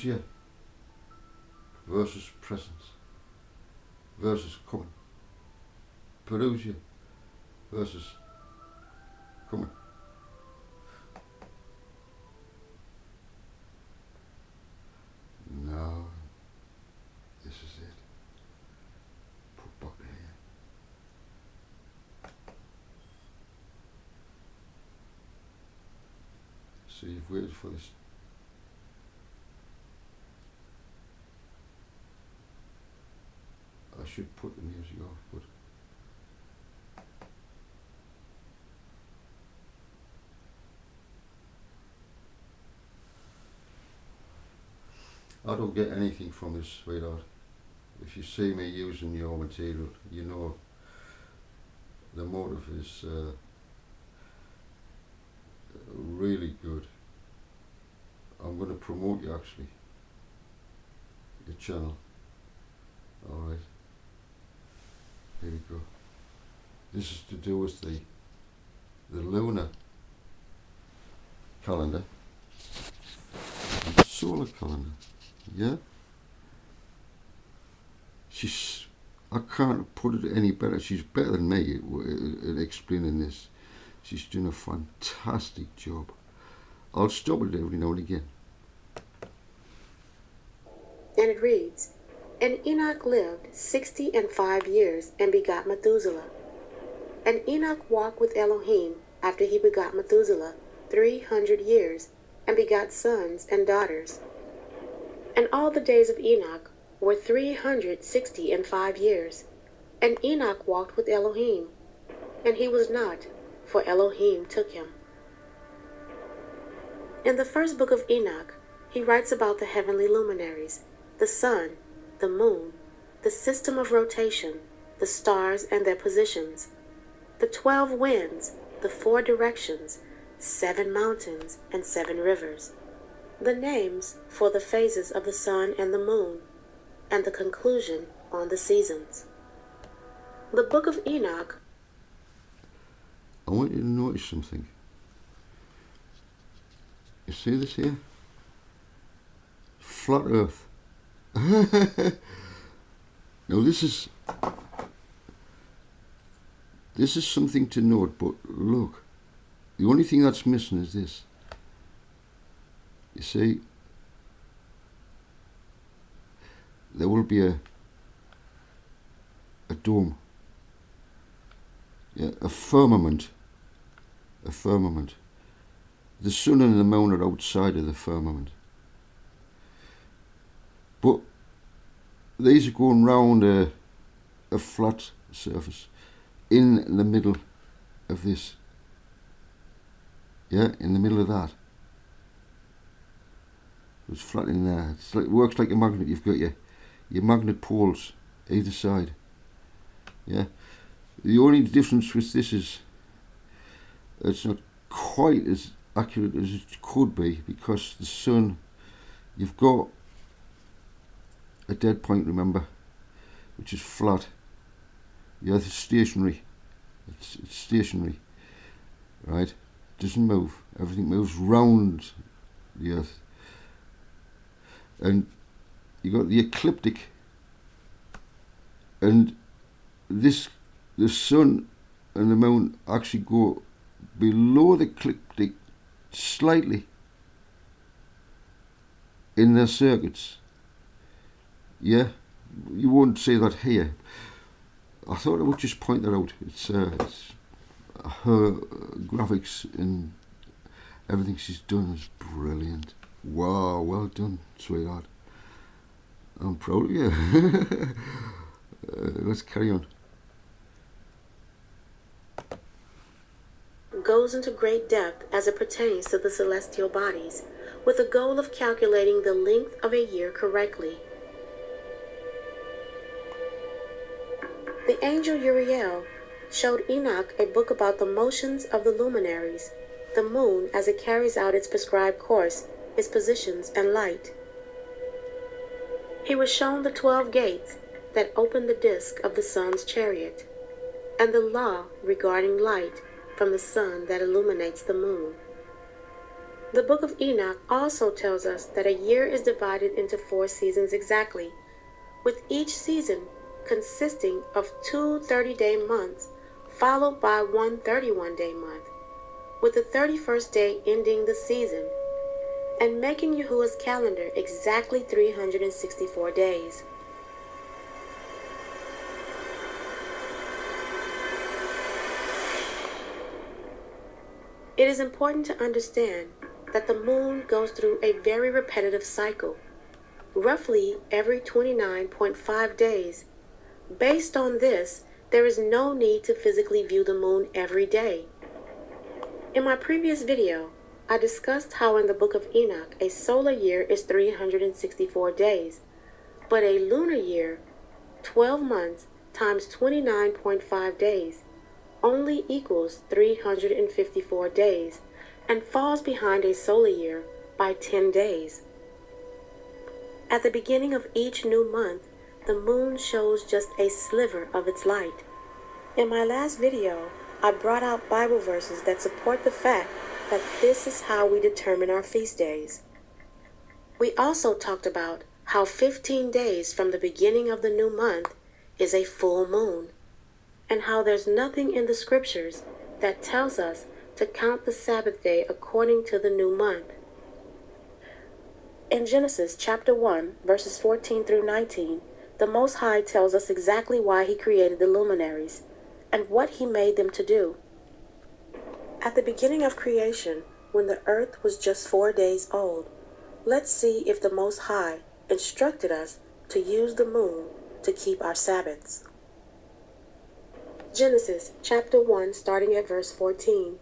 parousia versus presence versus coming. Parousia versus coming. No, this is it. Put back here. So you've waited for this. I should put the music off, but I don't get anything from this, sweetheart. If you see me using your material, you know the motive is really good. I'm going to promote you actually, your channel. Alright, here we go. This is to do with the lunar calendar and solar calendar. Yeah? I can't put it any better. She's better than me at explaining this. She's doing a fantastic job. I'll stop it every now and again. And it reads, And Enoch lived 65 years and begot Methuselah. And Enoch walked with Elohim after he begot Methuselah 300 years and begot sons and daughters. And all the days of Enoch were 365 years. And Enoch walked with Elohim, and he was not, for Elohim took him. In the first book of Enoch, he writes about the heavenly luminaries, the sun, the moon, the system of rotation, the stars and their positions, the 12 winds, the 4 directions, 7 mountains, and 7 rivers, the names for the phases of the sun and the moon, and the conclusion on the seasons. The book of Enoch. I want you to notice something. You see this here? Flat Earth. Now this is something to note, but look, the only thing that's missing is this. You see, there will be a dome, yeah, a firmament. The sun and the moon are outside of the firmament, but these are going round a flat surface in the middle of this. Yeah, in the middle of that. It's flat in there. It works like a magnet. You've got your magnet poles either side. Yeah. The only difference with this is it's not quite as accurate as it could be, because the sun, you've got a dead point, remember, which is flat. The Earth is stationary. It's stationary, right? It doesn't move. Everything moves round the Earth. And you got the ecliptic, and the sun and the moon actually go below the ecliptic slightly in their circuits. Yeah, you won't see that here. I thought I would just point that out. It's her graphics and everything she's done is brilliant. Wow, well done, sweetheart. I'm proud of you. Let's carry on. Goes into great depth as it pertains to the celestial bodies, with the goal of calculating the length of a year correctly. The angel Uriel showed Enoch a book about the motions of the luminaries, the moon as it carries out its prescribed course, its positions and light. He was shown the 12 gates that open the disk of the sun's chariot, and the law regarding light from the sun that illuminates the moon. The book of Enoch also tells us that a year is divided into 4 seasons exactly, with each season consisting of 2 30-day months followed by one 31-day month, with the 31st day ending the season, and making Yahuwah's calendar exactly 364 days. It is important to understand that the moon goes through a very repetitive cycle, roughly every 29.5 days. Based on this, there is no need to physically view the moon every day. In my previous video, I discussed how in the book of Enoch, a solar year is 364 days, but a lunar year, 12 months times 29.5 days, only equals 354 days and falls behind a solar year by 10 days. At the beginning of each new month, the moon shows just a sliver of its light. In my last video, I brought out Bible verses that support the fact that this is how we determine our feast days. We also talked about how 15 days from the beginning of the new month is a full moon, and how there's nothing in the scriptures that tells us to count the Sabbath day according to the new month. In Genesis chapter 1, verses 14 through 19, the Most High tells us exactly why He created the luminaries and what He made them to do. At the beginning of creation, when the earth was just 4 days old, let's see if the Most High instructed us to use the moon to keep our Sabbaths. Genesis chapter 1, starting at verse 14.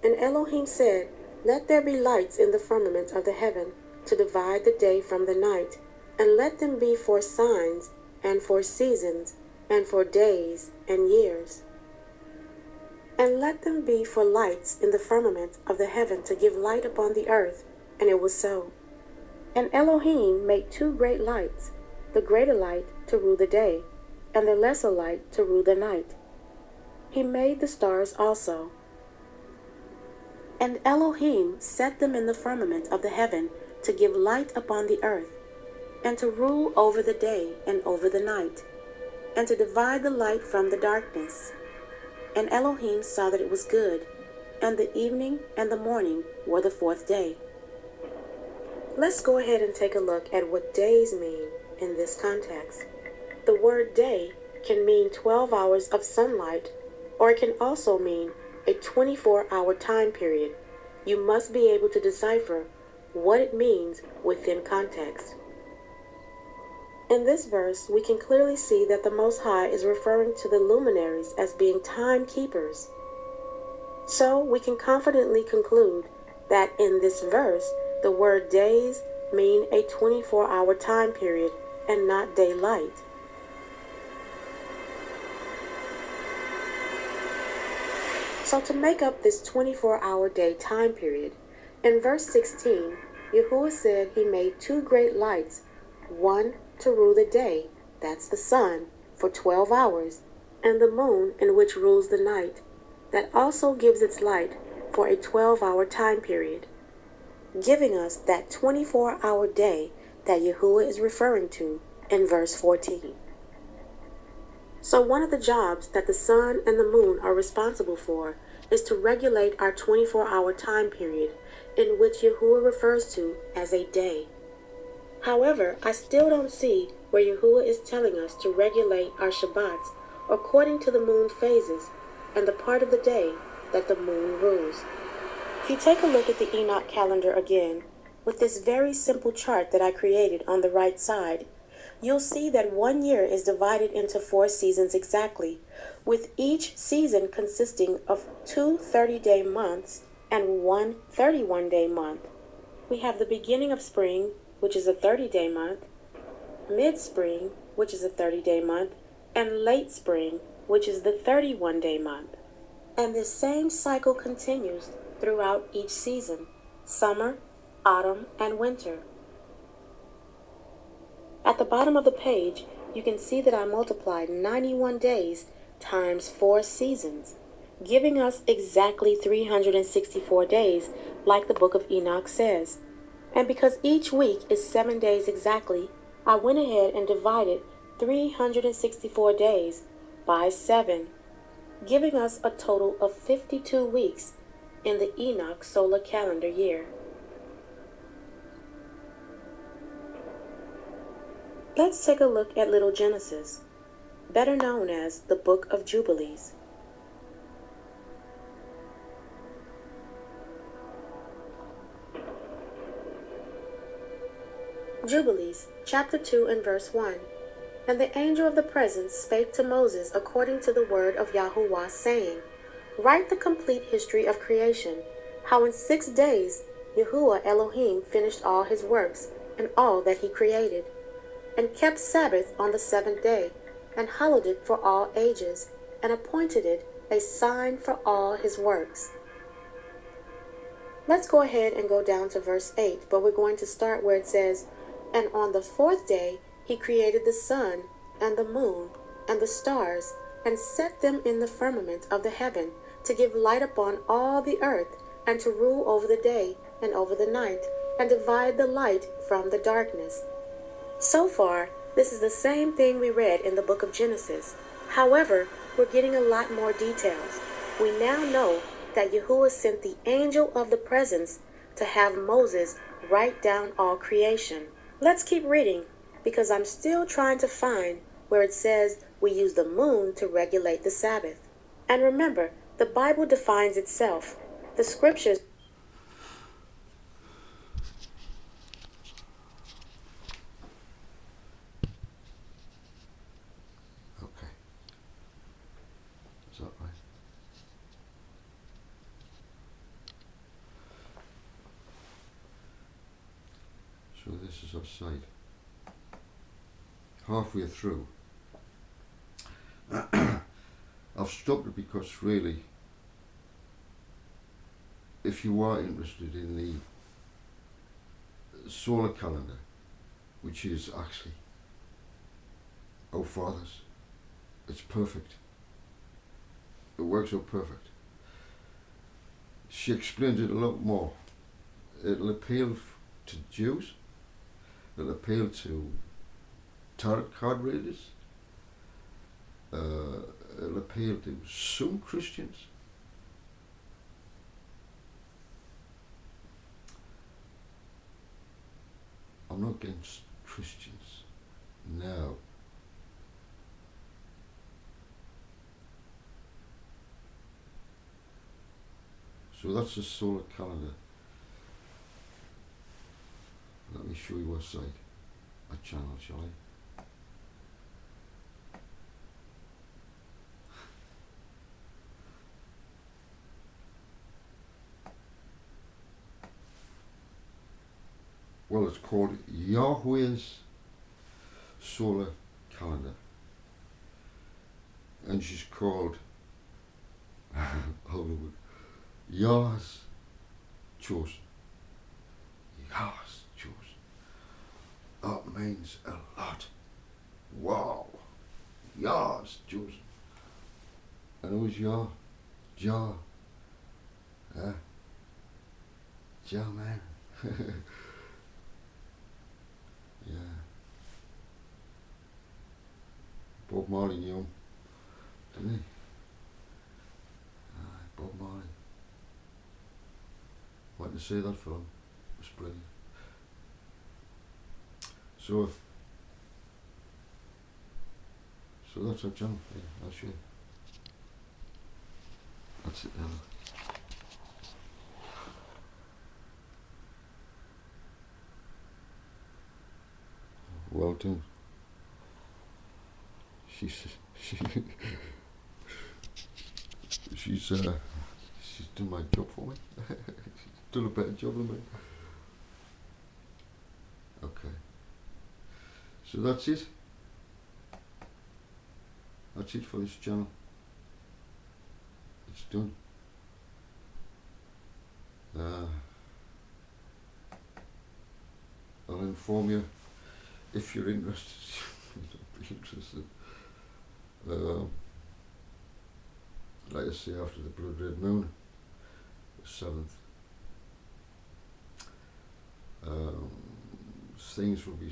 And Elohim said, Let there be lights in the firmament of the heaven to divide the day from the night, and let them be for signs, and for seasons, and for days and years. And let them be for lights in the firmament of the heaven to give light upon the earth. And it was so. And Elohim made 2 great lights, the greater light to rule the day, and the lesser light to rule the night. He made the stars also. And Elohim set them in the firmament of the heaven to give light upon the earth, and to rule over the day and over the night, and to divide the light from the darkness. And Elohim saw that it was good, and the evening and the morning were the 4th day. Let's go ahead and take a look at what days mean in this context. The word day can mean 12 hours of sunlight, or it can also mean a 24-hour time period. You must be able to decipher what it means within context. In this verse, we can clearly see that the Most High is referring to the luminaries as being timekeepers. So we can confidently conclude that in this verse, the word days mean a 24-hour time period and not daylight. So to make up this 24-hour day time period, in verse 16, Yahuwah said He made 2 great lights, one to rule the day, that's the sun, for 12 hours, and the moon in which rules the night, that also gives its light for a 12-hour time period, giving us that 24-hour day that Yahuwah is referring to in verse 14. So one of the jobs that the sun and the moon are responsible for is to regulate our 24-hour time period, in which Yahuwah refers to as a day. However, I still don't see where Yahuwah is telling us to regulate our Shabbats according to the moon phases and the part of the day that the moon rules. If you take a look at the Enoch calendar again, with this very simple chart that I created on the right side, you'll see that 1 year is divided into 4 seasons exactly, with each season consisting of 2 30-day months and 1 31-day month. We have the beginning of spring, which is a 30-day month, mid-spring, which is a 30-day month, and late spring, which is the 31-day month. And this same cycle continues throughout each season: summer, autumn, and winter. At the bottom of the page, you can see that I multiplied 91 days times 4 seasons, giving us exactly 364 days like the book of Enoch says. And because each week is 7 days exactly, I went ahead and divided 364 days by 7, giving us a total of 52 weeks in the Enoch solar calendar year. Let's take a look at Little Genesis, better known as the Book of Jubilees. Jubilees, chapter 2 and verse 1. And the angel of the presence spake to Moses according to the word of Yahuwah, saying, Write the complete history of creation, how in 6 days Yahuwah Elohim finished all his works, and all that he created, and kept Sabbath on the 7th day, and hallowed it for all ages, and appointed it a sign for all his works. Let's go ahead and go down to verse 8, but we're going to start where it says, And on the 4th day he created the sun, and the moon, and the stars, and set them in the firmament of the heaven, to give light upon all the earth, and to rule over the day and over the night, and divide the light from the darkness. So far, this is the same thing we read in the book of Genesis. However, we're getting a lot more details. We now know that Yahuwah sent the angel of the presence to have Moses write down all creation. Let's keep reading, because I'm still trying to find where it says we use the moon to regulate the Sabbath. And remember, the Bible defines itself. The scriptures... Okay. Is that right? So this is our side. Halfway through. I've stopped it because really, if you are interested in the solar calendar, which is actually our Father's, it's perfect. It works out perfect. She explains it a lot more. It'll appeal to Jews. It'll appeal to tarot card readers. It'll appeal to some Christians. I'm not against Christians now. So that's the solar calendar. Let me show you what side, a channel, shall I? Well, it's called Yahweh's solar calendar, and she's called Yah's chosen. Yah's chosen. That means a lot. Wow. Yah's chosen. And who's Yah? Jah. Jah, man. Yeah. Bob Marley knew him, didn't he? Bob Marley. Went to see that film. It was brilliant. So that's our channel. Yeah, I'll show you. That's it, Ella. Well done. She's done my job for me. She's done a better job than me. Okay. So that's it. That's it for this channel. It's done. I'll inform you if you're interested. You don't be interested. Like I say, after the blood red moon, the 7th, things will be